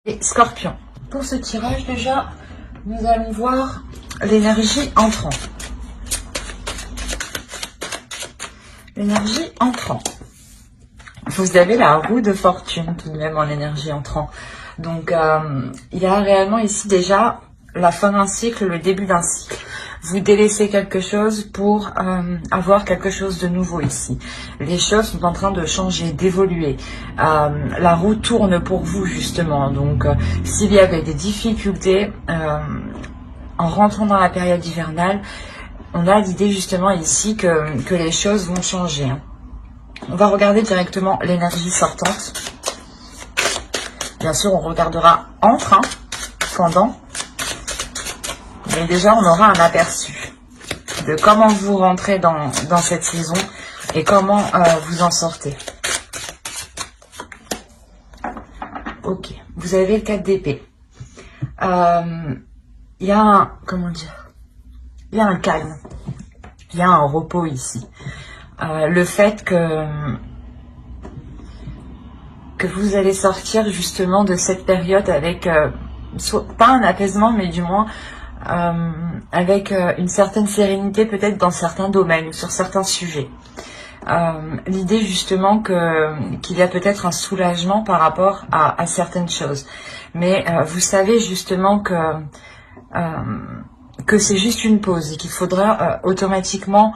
Et Scorpion, pour ce tirage déjà, nous allons voir l'énergie entrant. L'énergie entrant. Vous avez la roue de fortune tout de même en énergie entrant. Donc, il y a réellement ici déjà la fin d'un cycle, le début d'un cycle. Vous délaissez quelque chose pour avoir quelque chose de nouveau ici. Les choses sont en train de changer, d'évoluer. La roue tourne pour vous justement. Donc, s'il y avait des difficultés en rentrant dans la période hivernale, on a l'idée justement ici que les choses vont changer. On va regarder directement l'énergie sortante. Bien sûr, on regardera entre, pendant. Mais déjà, on aura un aperçu de comment vous rentrez dans cette saison et comment vous en sortez. Ok, vous avez le 4 d'épée. Il y a un, comment dire, il y a un calme, il y a un repos ici. Le fait que vous allez sortir justement de cette période avec, pas un apaisement, mais du moins avec une certaine sérénité peut-être dans certains domaines ou sur certains sujets. L'idée justement qu'il y a peut-être un soulagement par rapport à certaines choses. Mais vous savez justement que c'est juste une pause et qu'il faudra automatiquement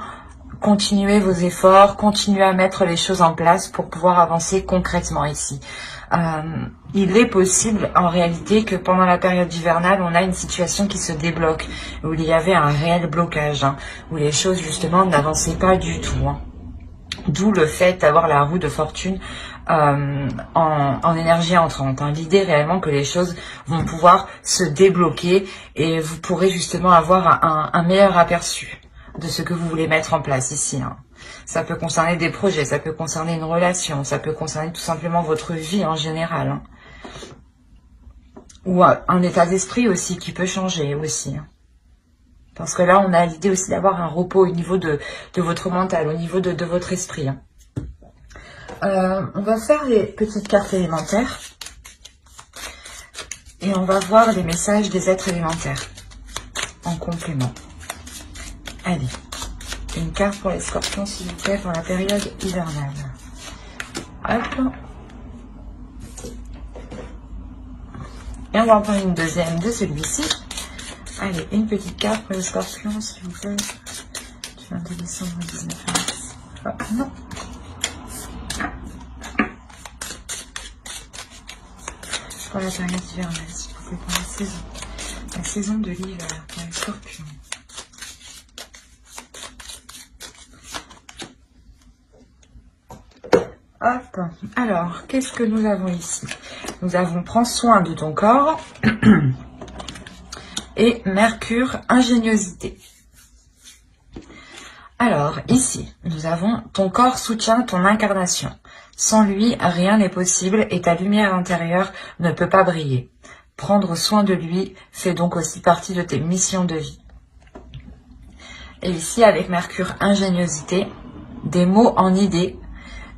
continuer vos efforts, continuer à mettre les choses en place pour pouvoir avancer concrètement ici. Il est possible en réalité que pendant la période hivernale, on a une situation qui se débloque, où il y avait un réel blocage, où les choses justement n'avançaient pas du tout. D'où le fait d'avoir la roue de fortune en énergie entrante. L'idée réellement que les choses vont pouvoir se débloquer et vous pourrez justement avoir un meilleur aperçu de ce que vous voulez mettre en place ici. Ça peut concerner des projets, ça peut concerner une relation, ça peut concerner tout simplement votre vie en général. Ou un état d'esprit aussi qui peut changer aussi. Parce que là, on a l'idée aussi d'avoir un repos au niveau de votre mental, au niveau de votre esprit. On va faire les petites cartes élémentaires. Et on va voir les messages des êtres élémentaires en complément. Allez, une carte pour les scorpions, s'il vous plaît, pour la période hivernale. Hop. Et on va en prendre une deuxième de celui-ci. Allez, une petite carte pour les scorpions, s'il vous plaît. Du 22 décembre au 19 mars. Hop, non. Pour la période hivernale, s'il vous plaît, pour la saison. La saison de l'hiver pour les scorpions. Hop, alors, qu'est-ce que nous avons ici? Nous avons prends soin de ton corps et Mercure, ingéniosité. Alors, ici, nous avons ton corps soutient ton incarnation. Sans lui, rien n'est possible et ta lumière intérieure ne peut pas briller. Prendre soin de lui fait donc aussi partie de tes missions de vie. Et ici, avec Mercure, ingéniosité, des mots en idées,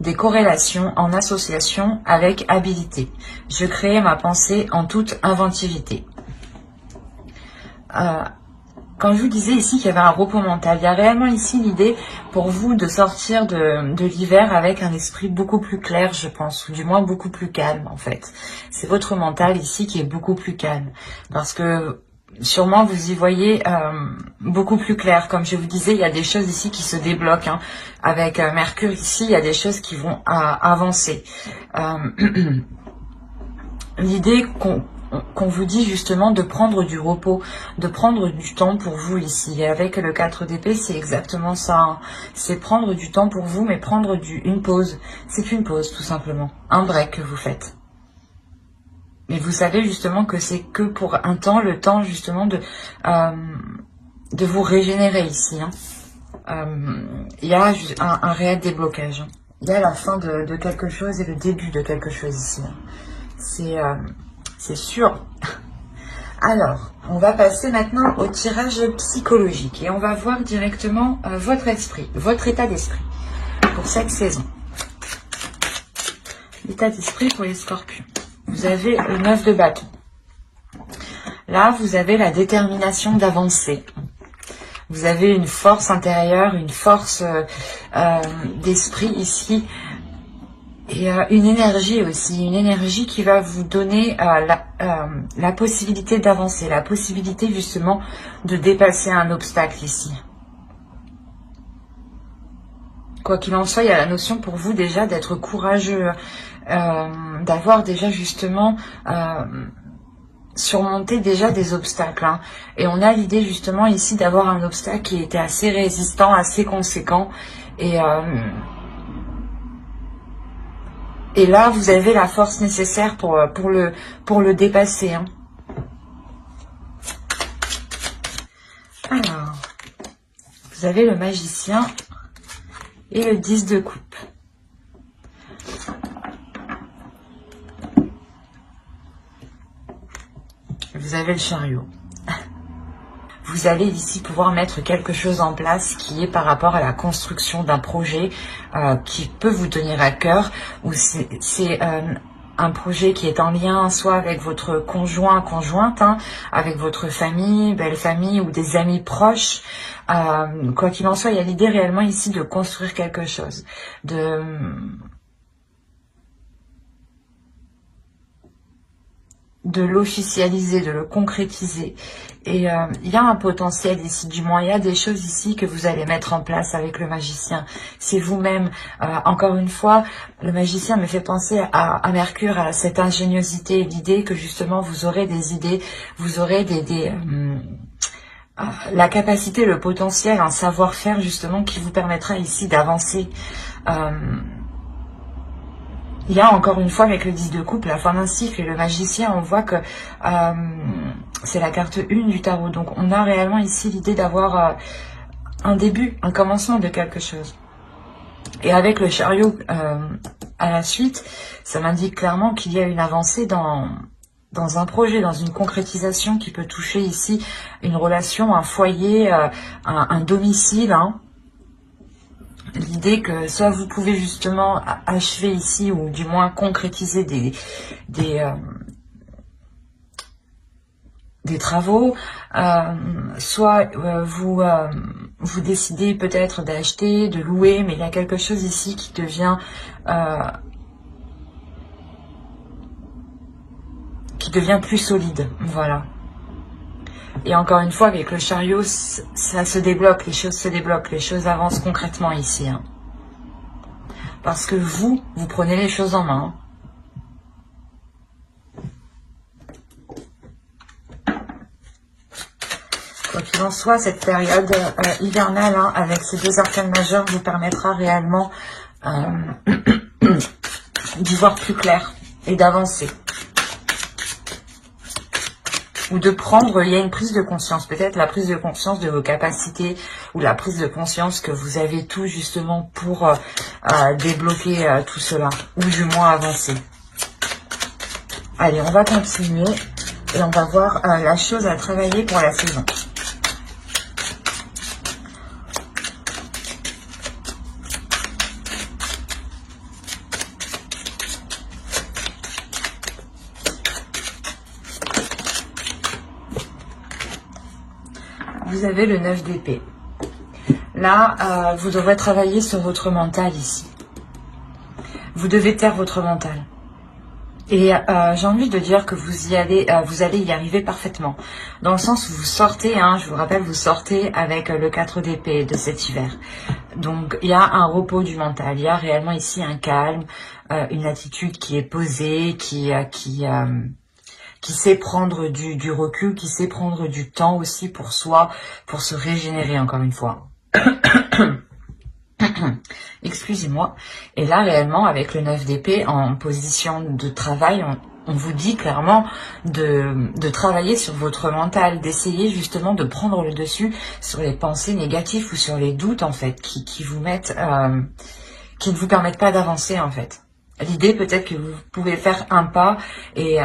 des corrélations en association avec habilité. Je crée ma pensée en toute inventivité. Quand je vous disais ici qu'il y avait un repos mental, il y a réellement ici l'idée pour vous de sortir de l'hiver avec un esprit beaucoup plus clair, je pense, ou du moins beaucoup plus calme en fait. C'est votre mental ici qui est beaucoup plus calme. Parce que sûrement vous y voyez beaucoup plus clair. Comme je vous disais, il y a des choses ici qui se débloquent. Avec Mercure ici, il y a des choses qui vont avancer. L'idée qu'on vous dit justement de prendre du repos, de prendre du temps pour vous ici. Et avec le 4 d'épée, c'est exactement ça. C'est prendre du temps pour vous, mais prendre une pause. C'est une pause tout simplement. Un break que vous faites. Mais vous savez justement que c'est que pour un temps, le temps justement de vous régénérer ici. Il y a un réel déblocage. Il y a la fin de quelque chose et le début de quelque chose ici. C'est sûr. Alors, on va passer maintenant au tirage psychologique. Et on va voir directement votre esprit, votre état d'esprit pour cette saison. L'état d'esprit pour les scorpions. vous avez le 9 de bâton. Là, vous avez la détermination d'avancer. Vous avez une force intérieure, une force d'esprit ici. Et une énergie aussi, une énergie qui va vous donner la possibilité d'avancer, la possibilité justement de dépasser un obstacle ici. Quoi qu'il en soit, il y a la notion pour vous déjà d'être courageux, d'avoir déjà justement surmonté déjà des obstacles. Hein. Et on a l'idée justement ici d'avoir un obstacle qui était assez résistant, assez conséquent. Et là, vous avez la force nécessaire pour le dépasser. Hein. Alors, vous avez le magicien et le 10 de coupe. Vous avez le chariot. Vous allez ici pouvoir mettre quelque chose en place qui est par rapport à la construction d'un projet qui peut vous tenir à cœur, ou c'est un projet qui est en lien soit avec votre conjoint, conjointe, hein, avec votre famille, belle famille ou des amis proches. Quoi qu'il en soit, il y a l'idée réellement ici de construire quelque chose, de l'officialiser, de le concrétiser. Et il y a un potentiel ici, du moins il y a des choses ici que vous allez mettre en place avec le magicien. C'est vous-même. Encore une fois, le magicien me fait penser à Mercure, à cette ingéniosité, l'idée que justement vous aurez des idées, vous aurez la capacité, le potentiel, un savoir-faire justement qui vous permettra ici d'avancer. Il y a encore une fois avec le 10 de coupe, la fin d'un cycle et le magicien, on voit que c'est la carte 1 du tarot. Donc on a réellement ici l'idée d'avoir un début, un commencement de quelque chose. Et avec le chariot à la suite, ça m'indique clairement qu'il y a une avancée dans un projet, dans une concrétisation qui peut toucher ici une relation, un foyer, un domicile, hein. L'idée que soit vous pouvez justement achever ici, ou du moins concrétiser des travaux, soit vous décidez peut-être d'acheter, de louer, mais il y a quelque chose ici qui devient plus solide, voilà. Et encore une fois, avec le chariot, ça se débloque, les choses se débloquent, les choses avancent concrètement ici. Hein. Parce que vous prenez les choses en main. Quoi qu'il en soit, cette période hivernale, hein, avec ces deux arcanes majeures, vous permettra réellement d'y voir plus clair et d'avancer. Ou de prendre, il y a une prise de conscience, peut-être la prise de conscience de vos capacités, ou la prise de conscience que vous avez tout justement pour débloquer tout cela, ou du moins avancer. Allez, on va continuer, et on va voir la chose à travailler pour la saison. Vous avez le 9 d'épée. Là, vous devrez travailler sur votre mental ici. Vous devez taire votre mental. Et j'ai envie de dire que vous allez y arriver parfaitement. Dans le sens où vous sortez, hein, je vous rappelle, vous sortez avec le 4 d'épée de cet hiver. Donc, il y a un repos du mental. Il y a réellement ici un calme, une attitude qui est posée, qui sait prendre du recul, qui sait prendre du temps aussi pour soi, pour se régénérer encore une fois. Excusez-moi. Et là, réellement, avec le 9 d'épée en position de travail, on vous dit clairement de travailler sur votre mental, d'essayer justement de prendre le dessus sur les pensées négatives ou sur les doutes, en fait, qui vous mettent, qui ne vous permettent pas d'avancer, en fait. L'idée peut-être que vous pouvez faire un pas et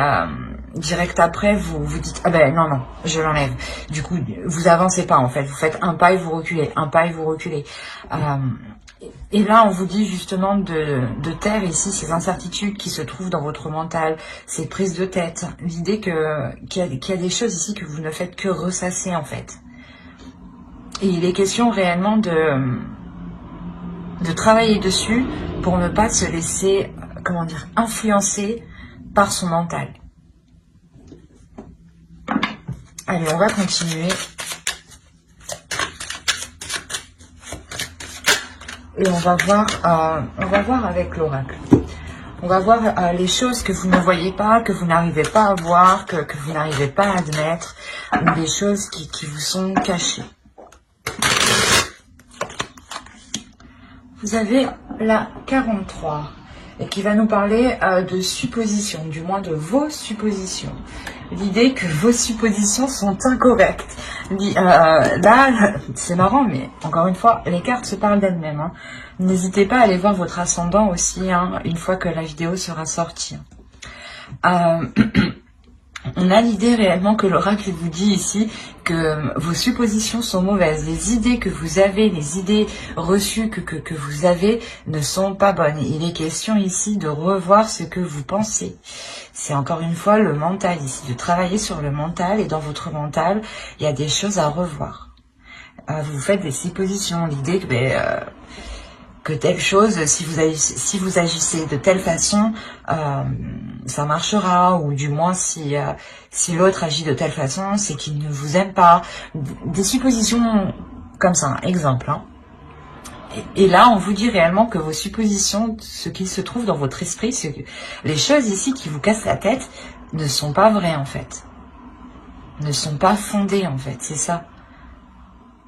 direct après vous dites ah ben non je l'enlève. Du coup vous avancez pas en fait, vous faites un pas et vous reculez, un pas et vous reculez. Et là, on vous dit justement de taire ici ces incertitudes qui se trouvent dans votre mental, ces prises de tête, l'idée qu'il y a des choses ici que vous ne faites que ressasser en fait. Et il est question réellement de travailler dessus pour ne pas se laisser, comment dire, influencer par son mental. Allez, on va continuer. Et on va voir avec l'oracle. On va voir les choses que vous ne voyez pas, que vous n'arrivez pas à voir, que vous n'arrivez pas à admettre, ou des choses qui vous sont cachées. Vous avez la 43 et qui va nous parler de suppositions, du moins de vos suppositions. L'idée que vos suppositions sont incorrectes. Là, c'est marrant, mais encore une fois, les cartes se parlent d'elles-mêmes. Hein. N'hésitez pas à aller voir votre ascendant aussi, hein, une fois que la vidéo sera sortie. On a l'idée réellement que l'oracle vous dit ici que vos suppositions sont mauvaises. Les idées que vous avez, les idées reçues que vous avez ne sont pas bonnes. Il est question ici de revoir ce que vous pensez. C'est encore une fois le mental ici, de travailler sur le mental. Et dans votre mental, il y a des choses à revoir. Vous faites des suppositions. L'idée que telle chose, si vous agissez de telle façon, ça marchera, ou du moins si l'autre agit de telle façon, c'est qu'il ne vous aime pas. Des suppositions comme ça, exemple. Hein. Et là, on vous dit réellement que vos suppositions, ce qui se trouve dans votre esprit, les choses ici qui vous cassent la tête, ne sont pas vraies en fait. Ne sont pas fondées en fait, c'est ça.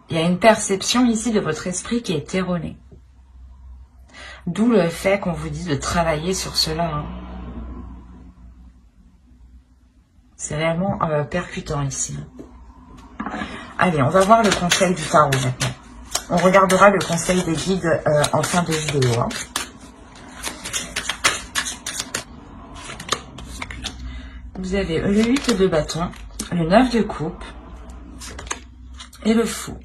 Il y a une perception ici de votre esprit qui est erronée. D'où le fait qu'on vous dit de travailler sur cela. Hein. C'est réellement percutant ici. Allez, on va voir le conseil du tarot maintenant. On regardera le conseil des guides en fin de vidéo. Hein. Vous avez le 8 de bâton, le 9 de coupe et le fou.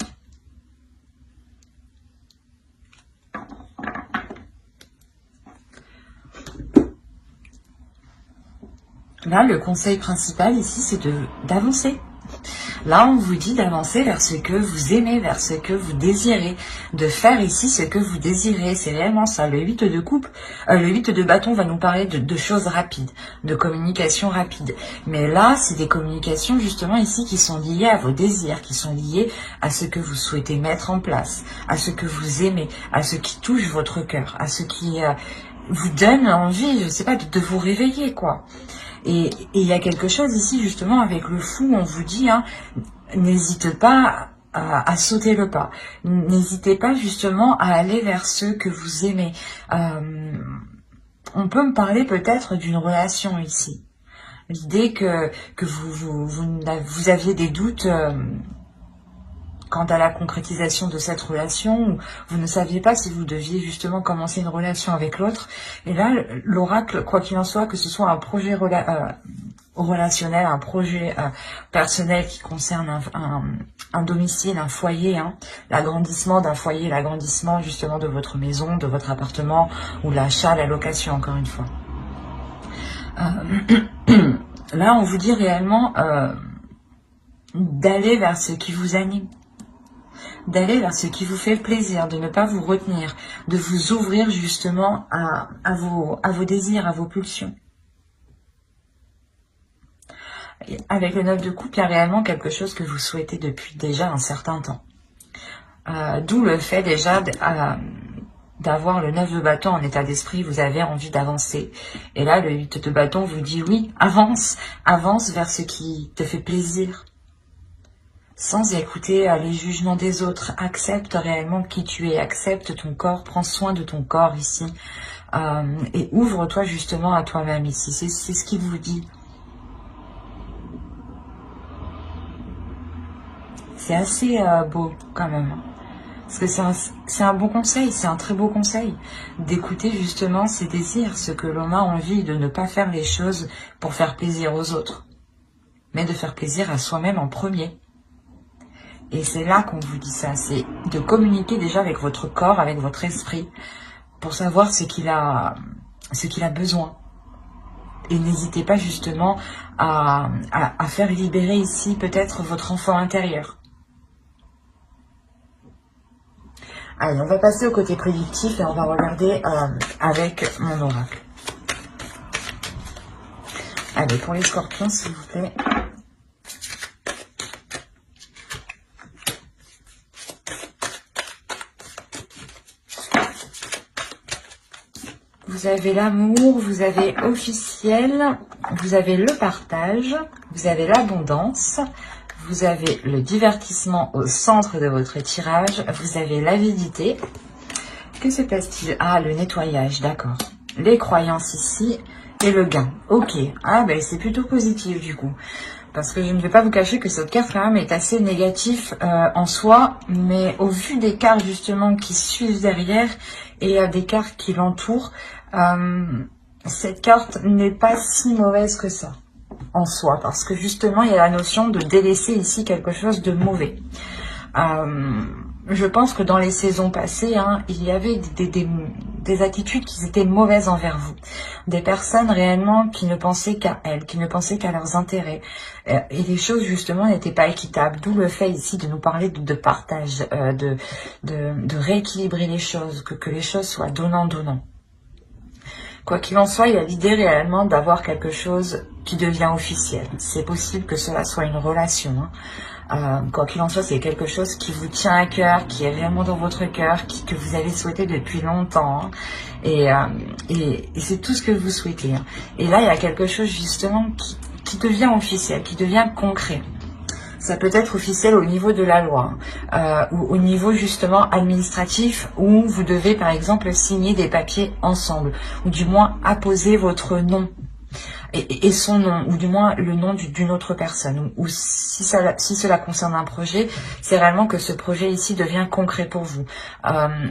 Là, le conseil principal ici, c'est d'avancer. Là, on vous dit d'avancer vers ce que vous aimez, vers ce que vous désirez, de faire ici ce que vous désirez. C'est réellement ça. Le 8 de coupe, le 8 de bâton va nous parler de choses rapides, de communication rapide. Mais là, c'est des communications justement ici qui sont liées à vos désirs, qui sont liées à ce que vous souhaitez mettre en place, à ce que vous aimez, à ce qui touche votre cœur, à ce qui vous donne envie, je ne sais pas, de vous réveiller, quoi. Et il y a quelque chose ici, justement, avec le fou, on vous dit, hein, n'hésite pas à sauter le pas. N'hésitez pas, justement, à aller vers ceux que vous aimez. On peut me parler peut-être d'une relation ici. L'idée que vous aviez des doutes quant à la concrétisation de cette relation, où vous ne saviez pas si vous deviez justement commencer une relation avec l'autre. Et là, l'oracle, quoi qu'il en soit, que ce soit un projet relationnel, un projet personnel qui concerne un domicile, un foyer, hein, l'agrandissement d'un foyer, l'agrandissement justement de votre maison, de votre appartement, ou l'achat, la location, encore une fois. Là, on vous dit réellement d'aller vers ce qui vous anime, d'aller vers ce qui vous fait plaisir, de ne pas vous retenir, de vous ouvrir justement à vos désirs, à vos pulsions. Et avec le 9 de coupe, il y a réellement quelque chose que vous souhaitez depuis déjà un certain temps. D'où le fait déjà d'avoir le 9 de bâton en état d'esprit, vous avez envie d'avancer. Et là, le 8 de bâton vous dit oui, avance vers ce qui te fait plaisir. Sans écouter les jugements des autres, accepte réellement qui tu es, accepte ton corps, prends soin de ton corps ici, et ouvre-toi justement à toi-même ici, c'est ce qu'il vous dit. C'est assez beau quand même, parce que c'est un bon conseil, c'est un très beau conseil, d'écouter justement ses désirs, ce que l'on a envie, de ne pas faire les choses pour faire plaisir aux autres, mais de faire plaisir à soi-même en premier. Et c'est là qu'on vous dit ça, c'est de communiquer déjà avec votre corps, avec votre esprit, pour savoir ce qu'il a besoin. Et n'hésitez pas justement à faire libérer ici peut-être votre enfant intérieur. Allez, on va passer au côté prédictif et on va regarder avec mon oracle. Allez, pour les scorpions, s'il vous plaît. Vous avez l'amour, vous avez officiel, vous avez le partage, vous avez l'abondance, vous avez le divertissement au centre de votre tirage, vous avez l'avidité. Que se passe-t-il? Ah, le nettoyage, d'accord. Les croyances ici et le gain. Ok, ah ben c'est plutôt positif du coup. Parce que je ne vais pas vous cacher que cette carte quand même est assez négative en soi, mais au vu des cartes justement qui suivent derrière et des cartes qui l'entourent, cette carte n'est pas si mauvaise que ça en soi, parce que justement il y a la notion de délaisser ici quelque chose de mauvais. Je pense que dans les saisons passées, il y avait des attitudes qui étaient mauvaises envers vous. Des personnes réellement qui ne pensaient qu'à elles, qui ne pensaient qu'à leurs intérêts. Et les choses justement n'étaient pas équitables. D'où le fait ici de nous parler de partage, de rééquilibrer les choses, que les choses soient donnant-donnant. Quoi qu'il en soit, il y a l'idée réellement d'avoir quelque chose qui devient officiel. C'est possible que cela soit une relation. Quoi qu'il en soit, c'est quelque chose qui vous tient à cœur, qui est réellement dans votre cœur, que vous avez souhaité depuis longtemps. Et c'est tout ce que vous souhaitez. Et là, il y a quelque chose justement qui devient officiel, qui devient concret. Ça peut être officiel au niveau de la loi, ou au niveau justement administratif, où vous devez par exemple signer des papiers ensemble, ou du moins apposer votre nom et son nom, ou du moins le nom d'une autre personne. Ou si cela concerne un projet, c'est réellement que ce projet ici devient concret pour vous.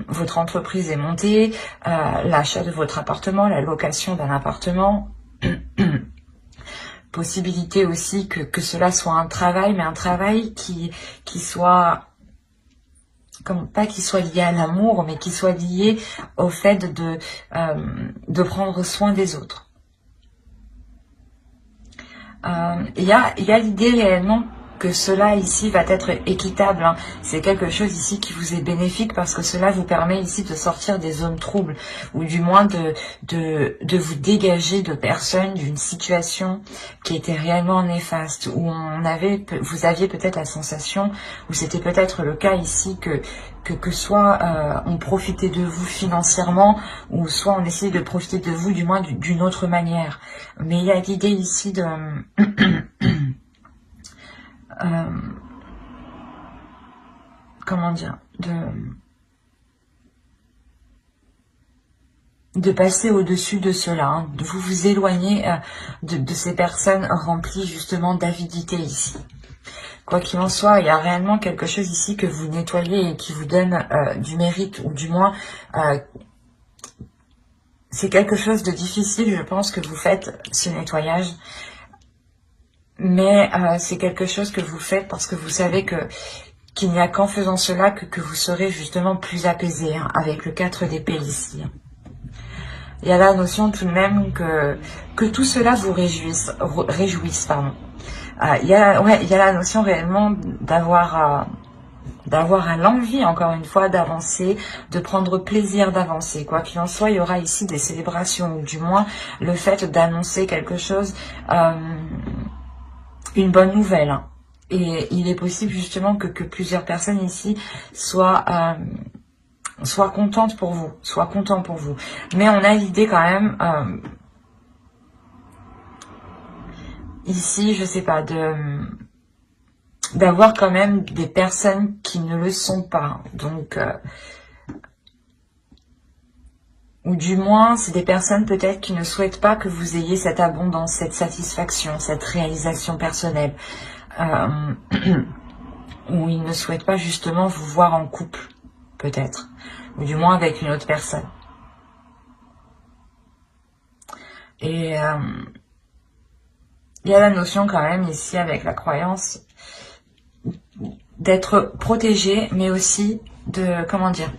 Votre entreprise est montée, l'achat de votre appartement, la location d'un appartement. Possibilité aussi que cela soit un travail, mais un travail qui soit, pas qui soit lié à l'amour, mais qui soit lié au fait de prendre soin des autres. Il y a l'idée réellement que cela ici va être équitable. C'est quelque chose ici qui vous est bénéfique parce que cela vous permet ici de sortir des zones troubles ou du moins de vous dégager de personnes, d'une situation qui était réellement néfaste, où vous aviez peut-être la sensation, ou c'était peut-être le cas ici que soit on profitait de vous financièrement, ou soit on essayait de profiter de vous du moins d'une autre manière. Mais il y a l'idée ici de comment dire, de passer au-dessus de cela, de vous éloigner de ces personnes remplies justement d'avidité ici. Quoi qu'il en soit, il y a réellement quelque chose ici que vous nettoyez et qui vous donne du mérite, ou du moins c'est quelque chose de difficile, je pense, que vous faites ce nettoyage. Mais c'est quelque chose que vous faites parce que vous savez qu'il n'y a qu'en faisant cela que vous serez justement plus apaisé, avec le 4 d'épée ici. Il y a la notion tout de même que tout cela vous réjouisse, pardon. Il y a la notion réellement d'avoir l'envie, encore une fois, d'avancer, de prendre plaisir d'avancer. Quoi qu'il en soit, il y aura ici des célébrations, ou du moins le fait d'annoncer quelque chose, une bonne nouvelle. Et il est possible justement que plusieurs personnes ici soient contentes pour vous, soient contents pour vous. Mais on a l'idée quand même, ici, je sais pas, d'avoir quand même des personnes qui ne le sont pas. Donc, ou du moins, c'est des personnes peut-être qui ne souhaitent pas que vous ayez cette abondance, cette satisfaction, cette réalisation personnelle. Ou ils ne souhaitent pas justement vous voir en couple, peut-être. Ou du moins avec une autre personne. Et il y a la notion quand même ici avec la croyance d'être protégé, mais aussi de, comment dire,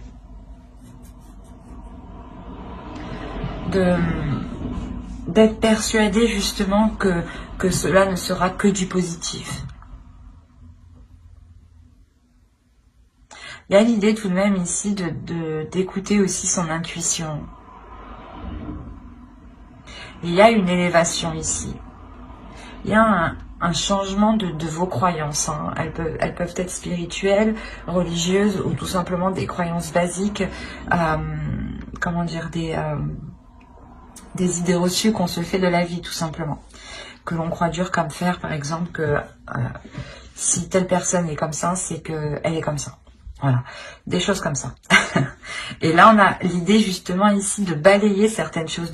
d'être persuadé justement que cela ne sera que du positif. Il y a l'idée tout de même ici d'écouter aussi son intuition. Il y a une élévation ici. Il y a un changement de vos croyances. Hein. Elles peuvent être spirituelles, religieuses ou tout simplement des croyances basiques. Comment dire, des idées reçues qu'on se fait de la vie tout simplement. Que l'on croit dur comme fer, par exemple, que si telle personne est comme ça, c'est qu'elle est comme ça. Voilà, des choses comme ça. Et là, on a l'idée justement ici de balayer certaines choses,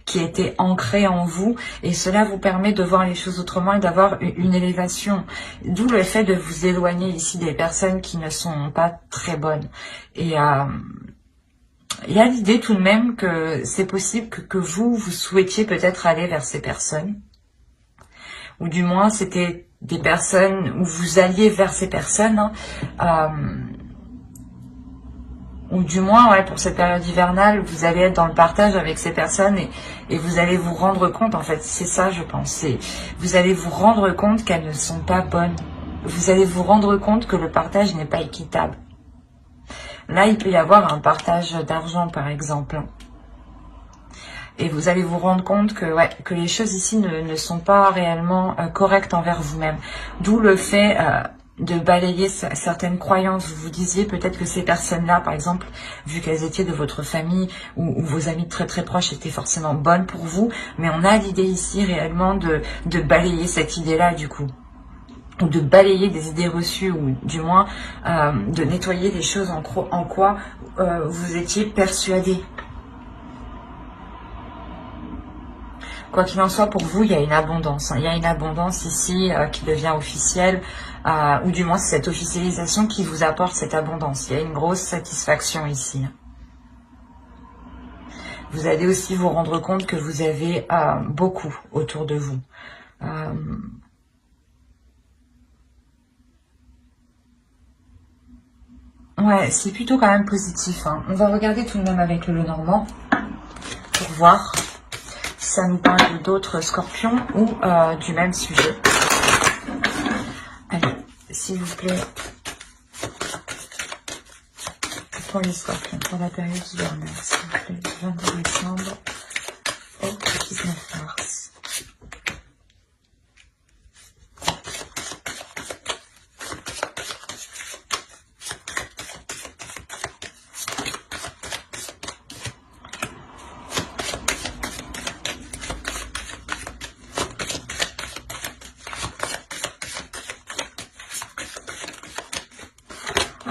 qui étaient ancrées en vous. Et cela vous permet de voir les choses autrement et d'avoir une élévation. D'où le fait de vous éloigner ici des personnes qui ne sont pas très bonnes. Et il y a l'idée tout de même que c'est possible que vous souhaitiez peut-être aller vers ces personnes. Ou du moins, c'était des personnes où vous alliez vers ces personnes. Hein. Ou du moins, ouais, pour cette période hivernale, vous allez être dans le partage avec ces personnes et vous allez vous rendre compte, en fait, c'est ça, je pense. Vous allez vous rendre compte qu'elles ne sont pas bonnes. Vous allez vous rendre compte que le partage n'est pas équitable. Là, il peut y avoir un partage d'argent, par exemple. Et vous allez vous rendre compte que, ouais, que les choses ici ne sont pas réellement correctes envers vous-même. D'où le fait de balayer certaines croyances. Vous vous disiez peut-être que ces personnes-là, par exemple, vu qu'elles étaient de votre famille ou vos amis très très proches étaient forcément bonnes pour vous. Mais on a l'idée ici réellement de balayer cette idée-là du coup. Ou de balayer des idées reçues, ou du moins de nettoyer des choses en quoi vous étiez persuadé. Quoi qu'il en soit, pour vous, il y a une abondance. Hein. Il y a une abondance ici qui devient officielle, ou du moins c'est cette officialisation qui vous apporte cette abondance. Il y a une grosse satisfaction ici. Vous allez aussi vous rendre compte que vous avez beaucoup autour de vous. Ouais, c'est plutôt quand même positif. Hein. On va regarder tout de même avec le Lenormand pour voir si ça nous parle d'autres scorpions ou du même sujet. Allez, s'il vous plaît, pour les scorpions, pour la période hivernale, s'il vous plaît, du 22 décembre au 19 mars.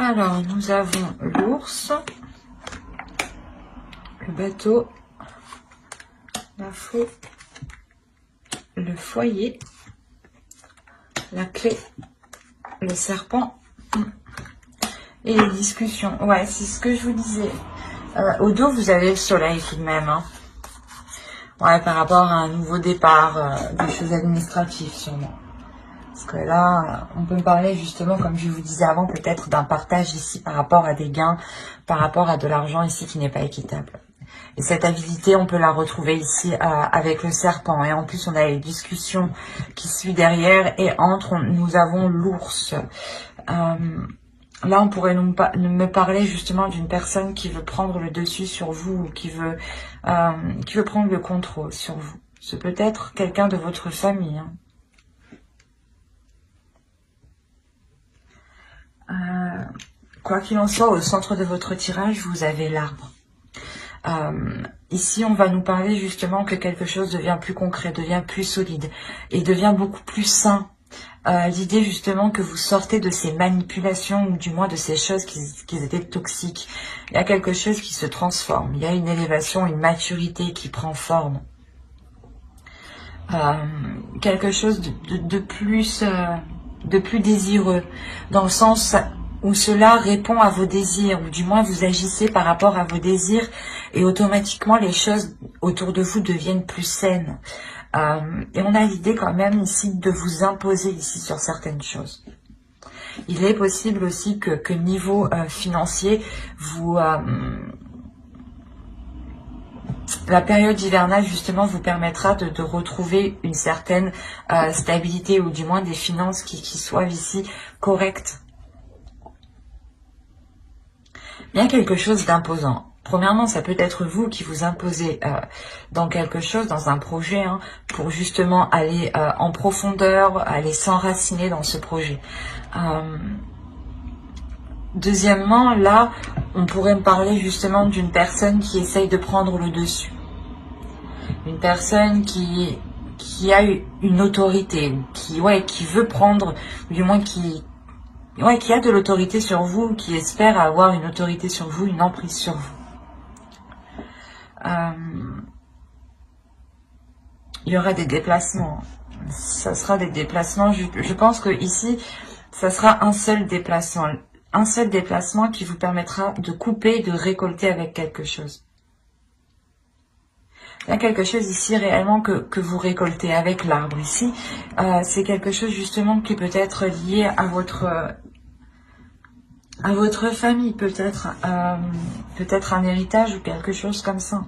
Alors, nous avons l'ours, le bateau, la faux, le foyer, la clé, le serpent et les discussions. Ouais, c'est ce que je vous disais. Au dos, vous avez le soleil tout de même. Hein. Ouais, par rapport à un nouveau départ, des choses administratives sûrement. Parce que là, on peut me parler justement, comme je vous disais avant, peut-être d'un partage ici par rapport à des gains, par rapport à de l'argent ici qui n'est pas équitable. Et cette avidité, on peut la retrouver ici avec le serpent. Et en plus, on a les discussions qui suivent derrière. Et entre, nous avons l'ours. Là, on pourrait me parler justement d'une personne qui veut prendre le dessus sur vous, ou qui veut prendre le contrôle sur vous. C'est peut-être quelqu'un de votre famille. Hein. Quoi qu'il en soit, au centre de votre tirage, vous avez l'arbre. Ici, on va nous parler justement que quelque chose devient plus concret, devient plus solide et devient beaucoup plus sain. L'idée justement que vous sortez de ces manipulations ou du moins de ces choses qui étaient toxiques. Il y a quelque chose qui se transforme. Il y a une élévation, une maturité qui prend forme. Quelque chose de plus désireux, dans le sens où cela répond à vos désirs, ou du moins vous agissez par rapport à vos désirs, et automatiquement les choses autour de vous deviennent plus saines. Et on a l'idée quand même ici de vous imposer ici sur certaines choses. Il est possible aussi que niveau financier, vous... la période hivernale, justement, vous permettra de retrouver une certaine stabilité, ou du moins des finances qui soient ici correctes. Il y a quelque chose d'imposant. Premièrement, ça peut être vous qui vous imposez dans quelque chose, dans un projet, hein, pour justement aller en profondeur, aller s'enraciner dans ce projet. Deuxièmement, là, on pourrait me parler justement d'une personne qui essaye de prendre le dessus. Une personne qui a une autorité, qui veut prendre, ou du moins qui a de l'autorité sur vous, qui espère avoir une autorité sur vous, une emprise sur vous. Il y aura des déplacements. Ça sera des déplacements. Je pense que ici, ça sera un seul déplacement. Un seul déplacement qui vous permettra de couper, de récolter avec quelque chose. Il y a quelque chose ici réellement que vous récoltez avec l'arbre ici. C'est quelque chose justement qui peut être lié à votre famille, peut-être un héritage ou quelque chose comme ça.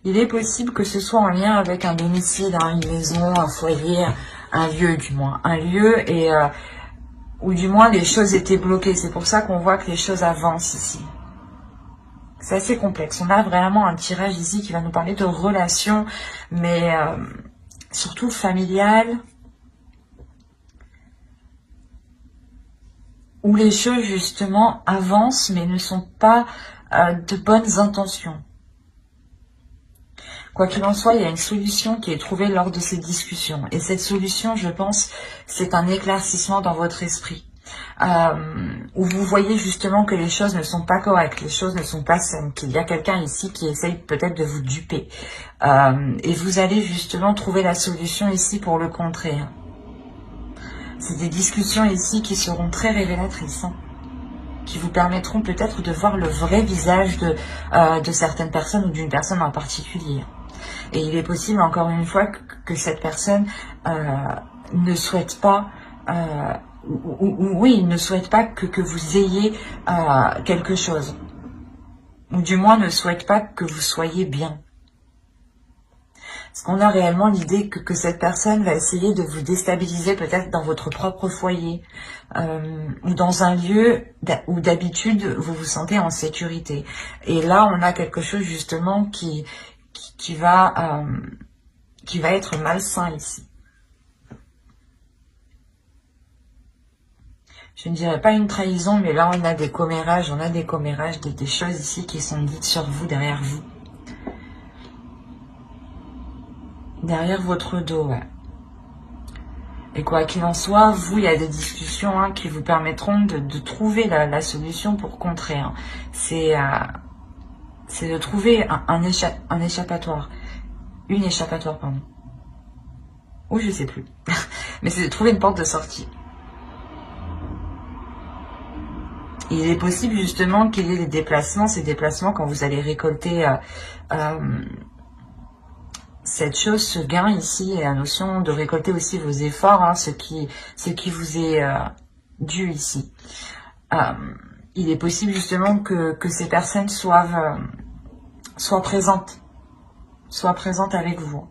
Il est possible que ce soit en lien avec un domicile, hein, une maison, un foyer, un lieu du moins. Un lieu et ou du moins les choses étaient bloquées. C'est pour ça qu'on voit que les choses avancent ici. C'est assez complexe. On a vraiment un tirage ici qui va nous parler de relations, mais surtout familiales, où les choses justement avancent, mais ne sont pas de bonnes intentions. Quoi qu'il en soit, il y a une solution qui est trouvée lors de ces discussions. Et cette solution, je pense, c'est un éclaircissement dans votre esprit. Où vous voyez justement que les choses ne sont pas correctes, les choses ne sont pas saines, qu'il y a quelqu'un ici qui essaye peut-être de vous duper. Et vous allez justement trouver la solution ici pour le contrer. C'est des discussions ici qui seront très révélatrices, hein, qui vous permettront peut-être de voir le vrai visage de certaines personnes ou d'une personne en particulier. Et il est possible, encore une fois, que cette personne ne souhaite pas, il ne souhaite pas que vous ayez quelque chose. Ou du moins ne souhaite pas que vous soyez bien. Parce qu'on a réellement l'idée que cette personne va essayer de vous déstabiliser peut-être dans votre propre foyer. Ou dans un lieu où d'habitude vous vous sentez en sécurité. Et là, on a quelque chose justement qui va être malsain ici. Je ne dirais pas une trahison, mais là on a des commérages, des choses ici qui sont dites sur vous, derrière vous. Derrière votre dos, ouais. Et quoi qu'il en soit, vous, il y a des discussions, hein, qui vous permettront de trouver la solution pour contrer. Hein. C'est de trouver un échappatoire. Une échappatoire, pardon. Ou je sais plus. Mais c'est de trouver une porte de sortie. Il est possible justement qu'il y ait des déplacements. Ces déplacements, quand vous allez récolter cette chose, ce gain ici, et la notion de récolter aussi vos efforts, hein, ce qui vous est dû ici. Il est possible justement que ces personnes soient présentes avec vous.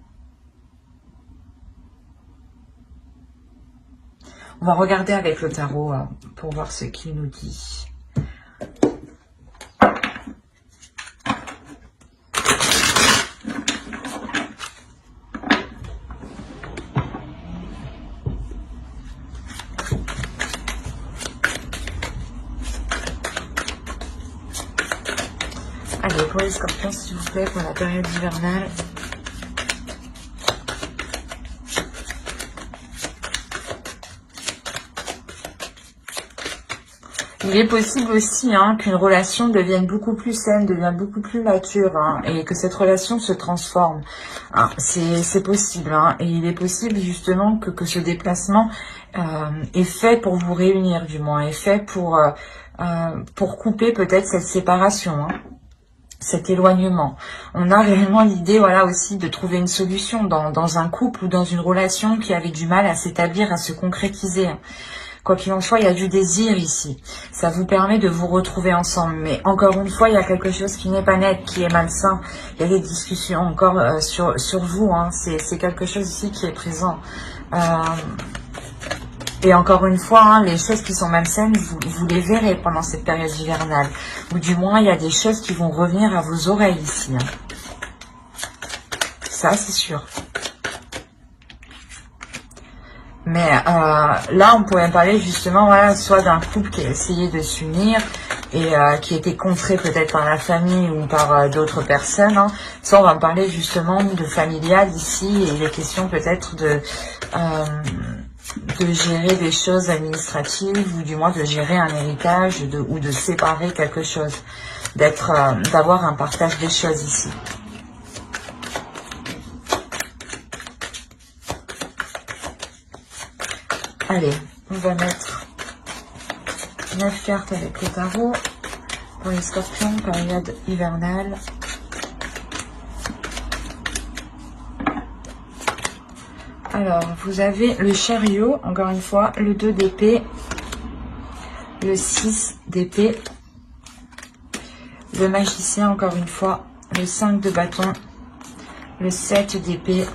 On va regarder avec le tarot pour voir ce qu'il nous dit. Allez, pour les scorpions, s'il vous plaît, pour la période hivernale. Il est possible aussi, hein, qu'une relation devienne beaucoup plus saine, devienne beaucoup plus mature, hein, et que cette relation se transforme. Hein, c'est possible, hein, et il est possible justement que ce déplacement est fait pour vous réunir, du moins, est fait pour couper peut-être cette séparation. Hein. cet éloignement. On a réellement l'idée, voilà, aussi de trouver une solution dans un couple ou dans une relation qui avait du mal à s'établir, à se concrétiser. Quoi qu'il en soit, il y a du désir ici. Ça vous permet de vous retrouver ensemble. Mais encore une fois, il y a quelque chose qui n'est pas net, qui est malsain. Il y a des discussions encore sur vous. Hein. C'est quelque chose ici qui est présent. Et encore une fois, hein, les choses qui sont malsaines, vous les verrez pendant cette période hivernale. Ou du moins, il y a des choses qui vont revenir à vos oreilles ici. Hein. Ça, c'est sûr. Mais là, on pourrait parler justement, voilà, soit d'un couple qui a essayé de s'unir et qui était contré peut-être par la famille ou par d'autres personnes. Hein. Soit on va parler justement de familial ici et il est question peut-être de gérer des choses administratives ou du moins de gérer un héritage ou de séparer quelque chose, d'avoir un partage des choses ici. Allez, on va mettre 9 cartes avec le tarot pour les scorpions, période hivernale. Alors, vous avez le chariot, encore une fois, le 2 d'épée, le 6 d'épée, le magicien, encore une fois, le 5 de bâton, le 7 d'épée,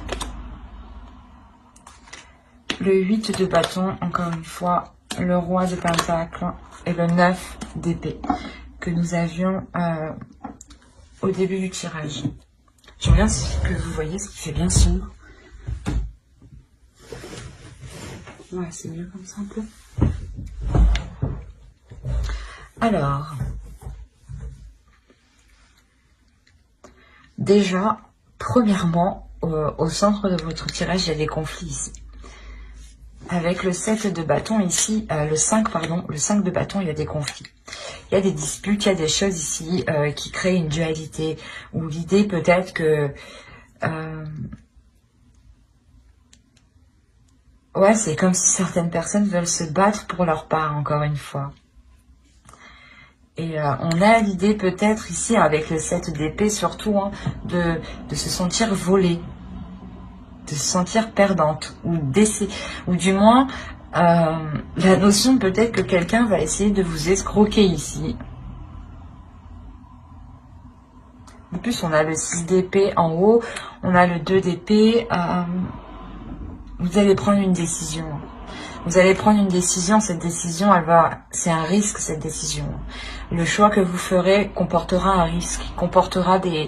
le 8 de bâton, encore une fois, le roi de pentacle et le 9 d'épée que nous avions au début du tirage. Je regarde que vous voyez ce qui fait bien sombre. Ouais, c'est mieux comme ça un peu. Alors, déjà, premièrement, au centre de votre tirage, il y a des conflits ici. Avec le 7 de bâton ici, le 5 de bâton, il y a des conflits. Il y a des disputes, il y a des choses ici qui créent une dualité. Ou l'idée peut-être que... ouais, c'est comme si certaines personnes veulent se battre pour leur part, encore une fois. Et on a l'idée peut-être ici, avec le 7 d'épée surtout, hein, de se sentir volée. De se sentir perdante ou du moins la notion peut-être que quelqu'un va essayer de vous escroquer ici. En plus on a le 6 d'épée en haut, on a le 2 d'épée, vous allez prendre une décision. Vous allez prendre une décision, cette décision, c'est un risque cette décision. Le choix que vous ferez comportera un risque, comportera des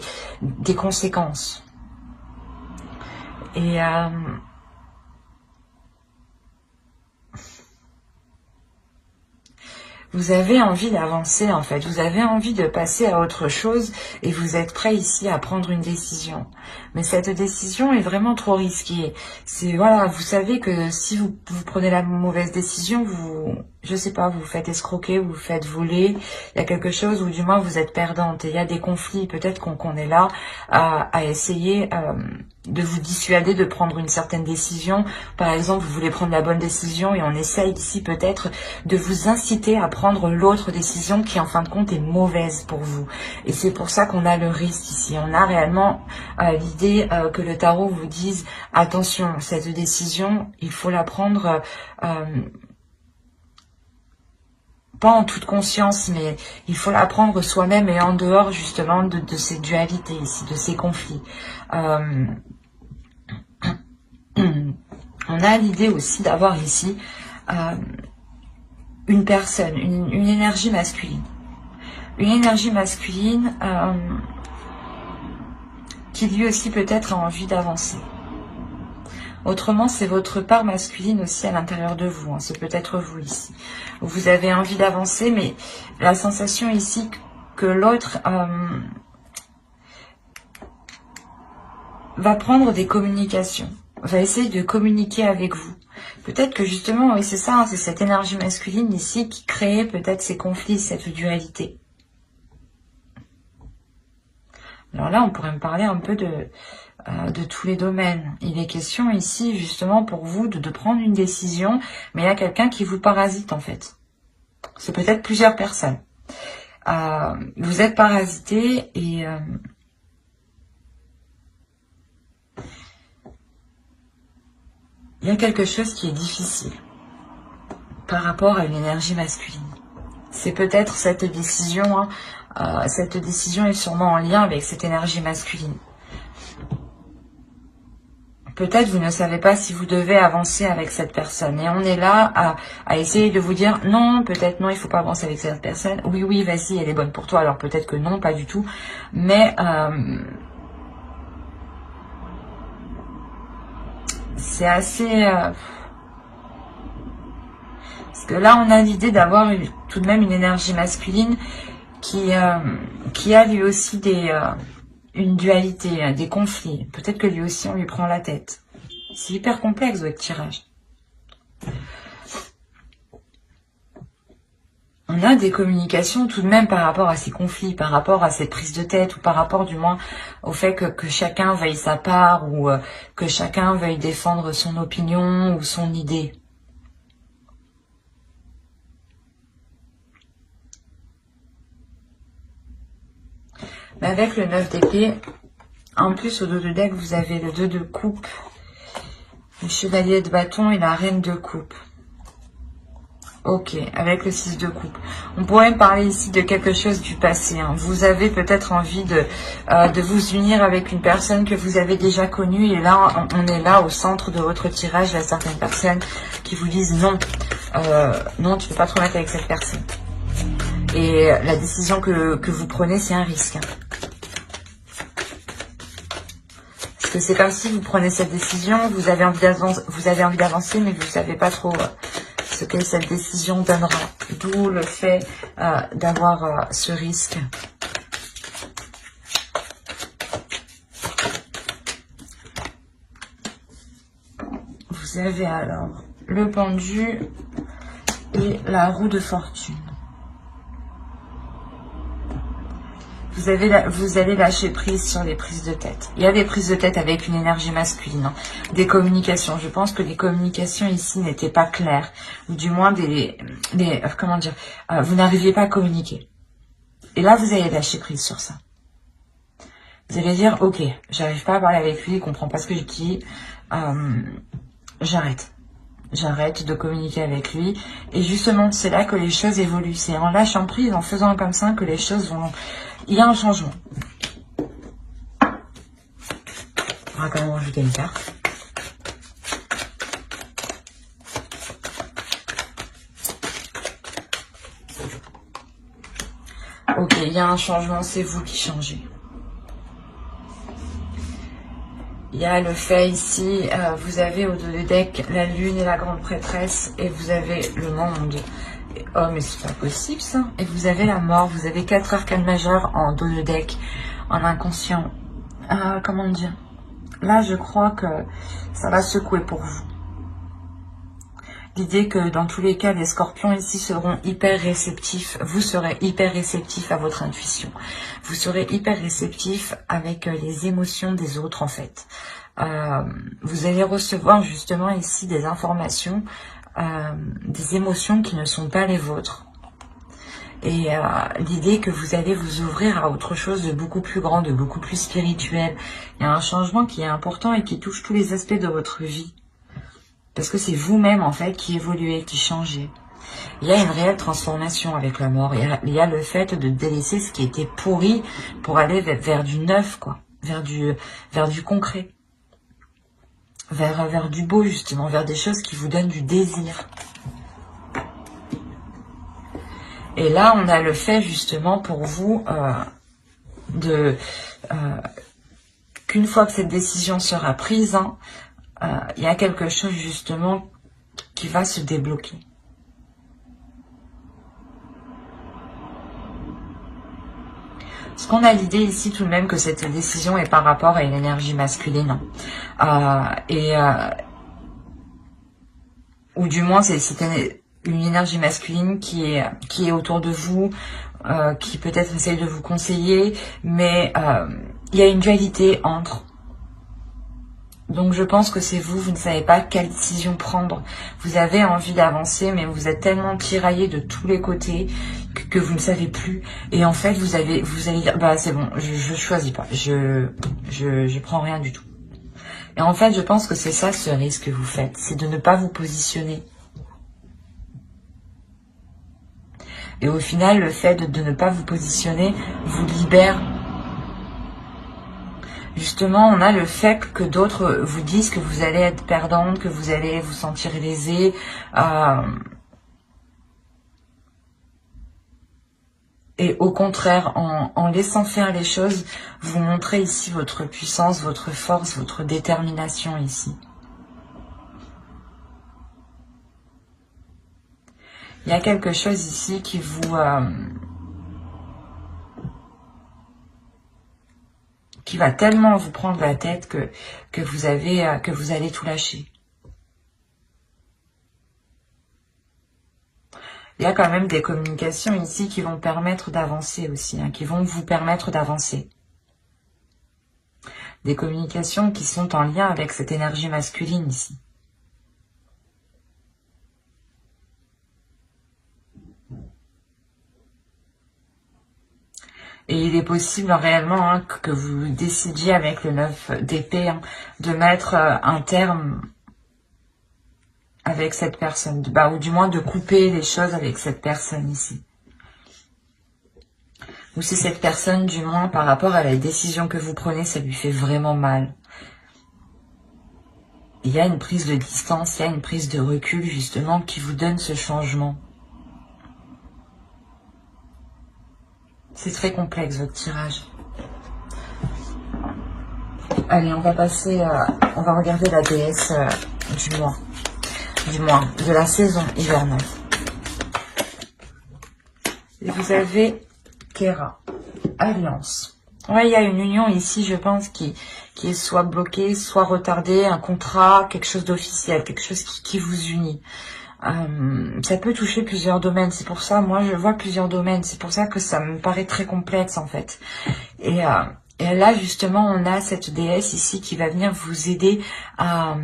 conséquences. Et vous avez envie d'avancer en fait, vous avez envie de passer à autre chose et vous êtes prêt ici à prendre une décision. Mais cette décision est vraiment trop risquée. C'est voilà, vous savez que si vous prenez la mauvaise décision, je sais pas, vous vous faites escroquer, vous vous faites voler, il y a quelque chose ou du moins vous êtes perdante et il y a des conflits, peut-être qu'on est là à essayer de vous dissuader de prendre une certaine décision. Par exemple, vous voulez prendre la bonne décision et on essaye ici peut-être de vous inciter à prendre l'autre décision qui en fin de compte est mauvaise pour vous. Et c'est pour ça qu'on a le risque ici. On a réellement l'idée que le tarot vous dise attention, cette décision, il faut la prendre pas en toute conscience, mais il faut la prendre soi-même et en dehors justement de ces dualités ici, de ces conflits. On a l'idée aussi d'avoir ici une personne, une énergie masculine. Une énergie masculine qui lui aussi peut-être a envie d'avancer. Autrement, c'est votre part masculine aussi à l'intérieur de vous. Hein. C'est peut-être vous ici. Vous avez envie d'avancer, mais la sensation ici que l'autre va prendre des communications, va essayer de communiquer avec vous. Peut-être que justement, oui, c'est ça, hein, c'est cette énergie masculine ici qui crée peut-être ces conflits, cette dualité. Alors là, on pourrait me parler un peu de tous les domaines. Il est question ici, justement, pour vous, de prendre une décision, mais il y a quelqu'un qui vous parasite, en fait. C'est peut-être plusieurs personnes. Vous êtes parasité et il y a quelque chose qui est difficile par rapport à une énergie masculine. C'est peut-être cette décision, hein, cette décision est sûrement en lien avec cette énergie masculine. Peut-être vous ne savez pas si vous devez avancer avec cette personne. Et on est là à essayer de vous dire non, peut-être non, il faut pas avancer avec cette personne. Oui, oui, vas-y, elle est bonne pour toi. Alors peut-être que non, pas du tout. Mais c'est assez... parce que là, on a l'idée d'avoir tout de même une énergie masculine qui a lui aussi une dualité, des conflits. Peut-être que lui aussi, on lui prend la tête. C'est hyper complexe, votre tirage. On a des communications tout de même par rapport à ces conflits, par rapport à cette prise de tête, ou par rapport du moins au fait que chacun veuille sa part, ou que chacun veuille défendre son opinion ou son idée. Mais avec le 9 d'épée, en plus au dos de deck, vous avez le 2 de coupe, le chevalier de bâton et la reine de coupe. Ok, avec le 6 de coupe. On pourrait me parler ici de quelque chose du passé. Hein. Vous avez peut-être envie de vous unir avec une personne que vous avez déjà connue. Et là, on est là au centre de votre tirage. Il y a certaines personnes qui vous disent non. Non, tu ne peux pas te remettre avec cette personne. Et la décision que vous prenez, c'est un risque. Parce que c'est comme si vous prenez cette décision, vous avez envie d'avancer, mais vous ne savez pas trop ce que cette décision donnera. D'où le fait d'avoir ce risque. Vous avez alors le pendu et la roue de fortune. Vous allez lâcher prise sur les prises de tête. Il y a des prises de tête avec une énergie masculine. Hein. Des communications. Je pense que les communications ici n'étaient pas claires. Ou du moins comment dire, vous n'arriviez pas à communiquer. Et là, vous allez lâcher prise sur ça. Vous allez dire, ok, j'arrive pas à parler avec lui, il comprend pas ce que je dis. J'arrête. J'arrête de communiquer avec lui. Et justement, c'est là que les choses évoluent. C'est en lâchant prise, en faisant comme ça, que les choses vont... Il y a un changement. On va quand même rajouter une carte. Ok, il y a un changement, c'est vous qui changez. Il y a le fait ici, vous avez au dos de deck la lune et la grande prêtresse, et vous avez le monde. Oh, mais c'est pas possible ça. Et vous avez la mort, vous avez 4 arcanes majeures en dos de deck, en inconscient. Comment dire? Là, je crois que ça va secouer pour vous. L'idée que dans tous les cas, les scorpions ici seront hyper réceptifs. Vous serez hyper réceptifs à votre intuition. Vous serez hyper réceptifs avec les émotions des autres en fait. Vous allez recevoir justement ici des informations, des émotions qui ne sont pas les vôtres. Et l'idée que vous allez vous ouvrir à autre chose de beaucoup plus grand, de beaucoup plus spirituel. Il y a un changement qui est important et qui touche tous les aspects de votre vie. Parce que c'est vous-même, en fait, qui évoluez, qui changez. Il y a une réelle transformation avec la mort. Il y a le fait de délaisser ce qui était pourri pour aller vers du neuf, quoi. Vers du concret. Vers du beau, justement. Vers des choses qui vous donnent du désir. Et là, on a le fait, justement, pour vous, qu'une fois que cette décision sera prise, hein, il y a quelque chose justement qui va se débloquer. Parce qu'on a l'idée ici tout de même que cette décision est par rapport à une énergie masculine. Ou du moins c'est une énergie masculine qui est autour de vous, qui peut-être essaye de vous conseiller, mais il y a une dualité entre Donc je pense que c'est vous, vous ne savez pas quelle décision prendre. Vous avez envie d'avancer, mais vous êtes tellement tiraillé de tous les côtés que vous ne savez plus. Et en fait, vous allez dire, bah c'est bon, je choisis pas, je prends rien du tout. Et en fait, je pense que c'est ça ce risque que vous faites, c'est de ne pas vous positionner. Et au final, le fait de ne pas vous positionner vous libère. Justement, on a le fait que d'autres vous disent que vous allez être perdante, que vous allez vous sentir lésée. Et au contraire, en laissant faire les choses, vous montrez ici votre puissance, votre force, votre détermination ici. Il y a quelque chose ici qui vous... qui va tellement vous prendre la tête que vous allez tout lâcher. Il y a quand même des communications ici qui vont permettre d'avancer aussi, hein, qui vont vous permettre d'avancer. Des communications qui sont en lien avec cette énergie masculine ici. Et il est possible réellement hein, que vous décidiez avec le 9 d'épée hein, de mettre un terme avec cette personne, ou du moins de couper les choses avec cette personne ici. Ou si cette personne, du moins par rapport à la décision que vous prenez, ça lui fait vraiment mal. Il y a une prise de distance, il y a une prise de recul justement qui vous donne ce changement. C'est très complexe votre tirage. Allez, on va passer, on va regarder la déesse du mois, de la saison hivernale. Et vous avez Kera, Alliance. Ouais, il y a une union ici, je pense, qui est soit bloquée, soit retardée, un contrat, quelque chose d'officiel, quelque chose qui vous unit. Ça peut toucher plusieurs domaines, c'est pour ça, moi je vois plusieurs domaines, c'est pour ça que ça me paraît très complexe en fait. Et là justement on a cette déesse ici qui va venir vous aider à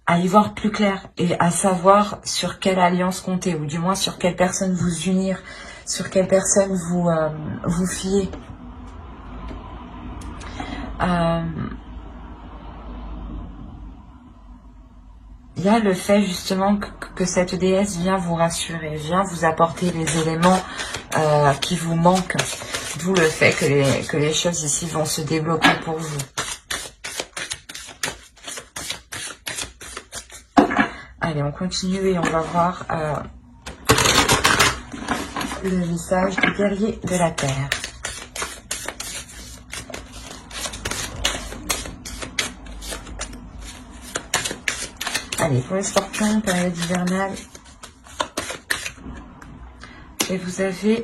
y voir plus clair et à savoir sur quelle alliance compter, ou du moins sur quelle personne vous unir, sur quelle personne vous fier. Il y a le fait justement que cette déesse vient vous rassurer, vient vous apporter les éléments qui vous manquent. D'où le fait que les choses ici vont se débloquer pour vous. Allez, on continue et on va voir le message du guerrier de la terre. Allez, pour les scorpions, période hivernale. Et vous avez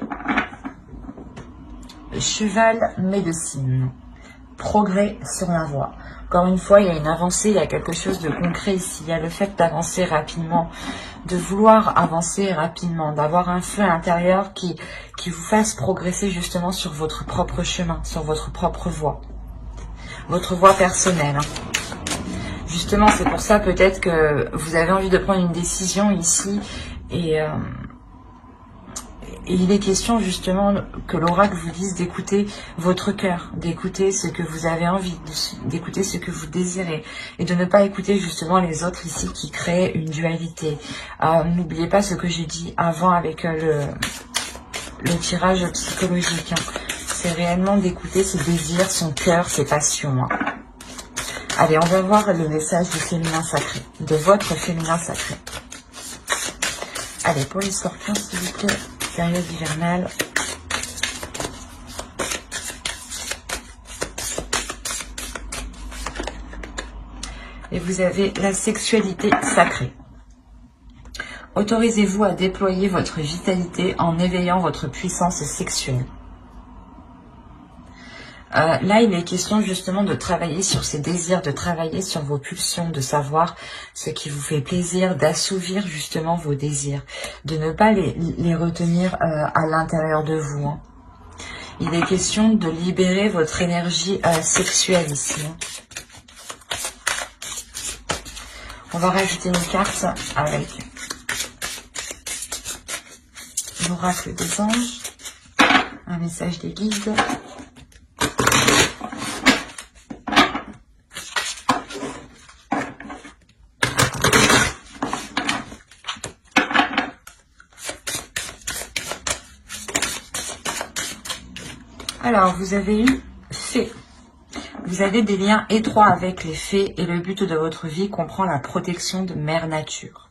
le cheval médecine. Progrès sur la voie. Encore une fois, il y a une avancée, il y a quelque chose de concret ici. Il y a le fait d'avancer rapidement, de vouloir avancer rapidement, d'avoir un feu intérieur qui vous fasse progresser justement sur votre propre chemin, sur votre propre voie. Votre voie personnelle. Justement, c'est pour ça peut-être que vous avez envie de prendre une décision ici et il est question justement que l'oracle vous dise d'écouter votre cœur, d'écouter ce que vous avez envie, d'écouter ce que vous désirez et de ne pas écouter justement les autres ici qui créent une dualité. N'oubliez pas ce que j'ai dit avant avec le tirage psychologique. Hein. C'est réellement d'écouter ses désirs, son cœur, ses passions. Hein. Allez, on va voir le message du féminin sacré, de votre féminin sacré. Allez, pour les scorpions, s'il vous plaît, période hivernale. Et vous avez la sexualité sacrée. Autorisez-vous à déployer votre vitalité en éveillant votre puissance sexuelle. Là, il est question justement de travailler sur ces désirs, de travailler sur vos pulsions, de savoir ce qui vous fait plaisir, d'assouvir justement vos désirs, de ne pas les retenir à l'intérieur de vous. Hein. Il est question de libérer votre énergie sexuelle ici. Hein. On va rajouter une carte avec l'oracle des anges, un message des guides. Alors, vous avez eu fée. Vous avez des liens étroits avec les fées et le but de votre vie comprend la protection de Mère Nature.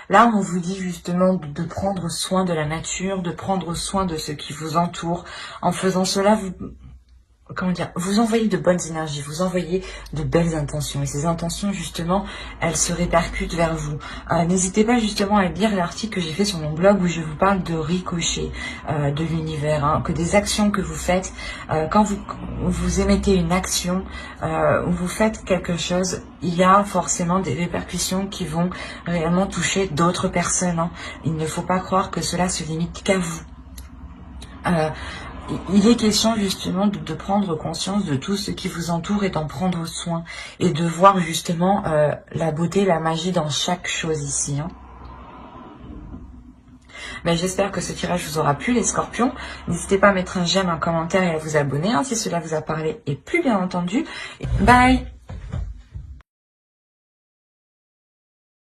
Là, on vous dit justement de prendre soin de la nature, de prendre soin de ce qui vous entoure. En faisant cela, vous envoyez de bonnes énergies, vous envoyez de belles intentions. Et ces intentions, justement, elles se répercutent vers vous. N'hésitez pas justement à lire l'article que j'ai fait sur mon blog où je vous parle de ricochet de l'univers. Hein, que des actions que vous faites, quand vous émettez une action, ou vous faites quelque chose, il y a forcément des répercussions qui vont réellement toucher d'autres personnes. Hein. Il ne faut pas croire que cela se limite qu'à vous. Il est question justement de prendre conscience de tout ce qui vous entoure et d'en prendre soin. Et de voir justement la beauté, la magie dans chaque chose ici. Hein. Mais j'espère que ce tirage vous aura plu les scorpions. N'hésitez pas à mettre un j'aime, un commentaire et à vous abonner hein, si cela vous a parlé. Et plus bien entendu, bye!